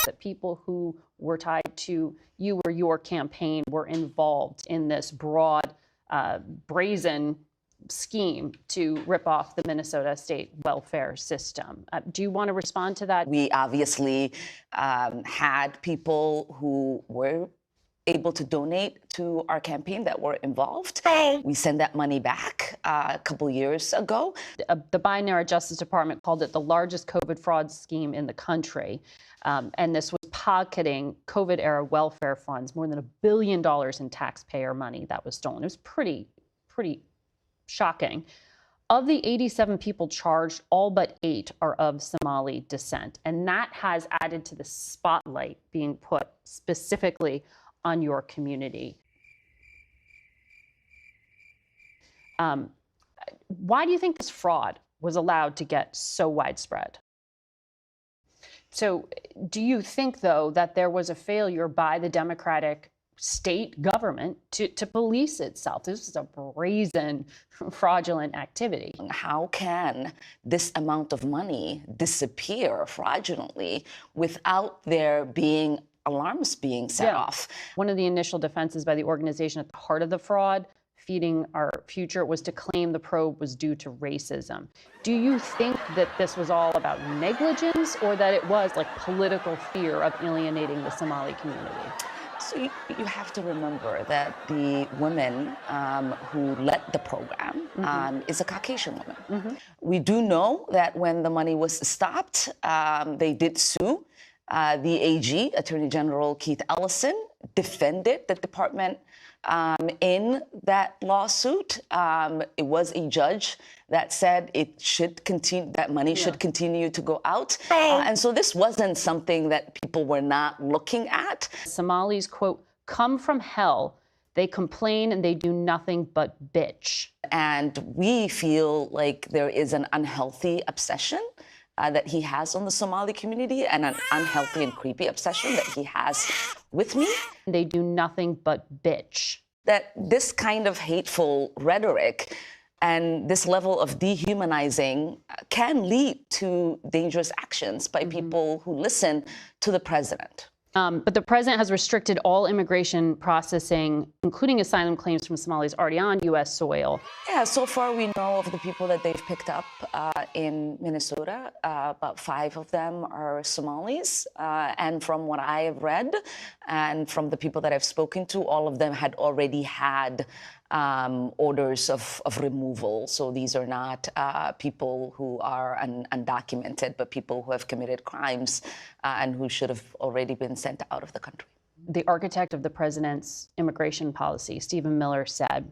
that people who were tied to you or your campaign were involved in this broad, brazen scheme to rip off the Minnesota state welfare system. Do you want to respond to that? We obviously had people who were able to donate to our campaign that were involved. We sent that money back a couple years ago. The Biden-era Justice Department called it the largest COVID fraud scheme in the country. And this was pocketing COVID-era welfare funds, more than $1 billion in taxpayer money that was stolen. It was pretty shocking. Of the 87 people charged, all but 8 are of Somali descent. And that has added to the spotlight being put specifically on your community. Why do you think this fraud was allowed to get so widespread? So do you think, though, that there was a failure by the Democratic state government to police itself? This is a brazen, fraudulent activity. How can this amount of money disappear fraudulently without there being alarms being set off? One of the initial defenses by the organization at the heart of the fraud, Feeding Our Future, was to claim the probe was due to racism. Do you think that this was all about negligence, or that it was like political fear of alienating the Somali community? So you have to remember that the woman who led the program is a Caucasian woman. We do know that when the money was stopped, they did sue. The AG, Attorney General Keith Ellison, defended the department in that lawsuit. It was a judge that said it should continue, that money should continue to go out. And so this wasn't something that people were not looking at. Somalis, quote, come from hell. They complain and they do nothing but bitch. And we feel like there is an unhealthy obsession that he has on the Somali community, and an unhealthy and creepy obsession that he has with me. They do nothing but bitch. That this kind of hateful rhetoric and this level of dehumanizing can lead to dangerous actions by people who listen to the president. But the president has restricted all immigration processing, including asylum claims from Somalis already on U.S. soil. Yeah, so far we know of the people that they've picked up in Minnesota. About 5 of them are Somalis. And from what I have read and from the people that I've spoken to, all of them had already had orders of removal. So these are not people who are undocumented, but people who have committed crimes and who should have already been sent out of the country. The architect of the president's immigration policy, Stephen Miller, said,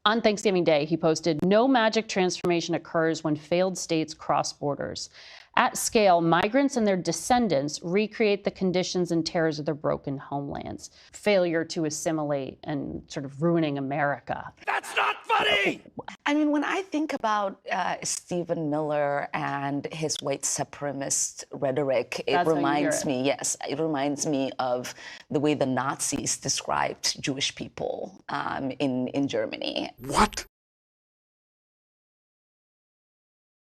on Thanksgiving Day, he posted, "No magic transformation occurs when failed states cross borders. At scale, migrants and their descendants recreate the conditions and terrors of their broken homelands. Failure to assimilate and sort of ruining America." That's not funny! I mean, when I think about Stephen Miller and his white supremacist rhetoric, it reminds me, it reminds me of the way the Nazis described Jewish people in Germany. What?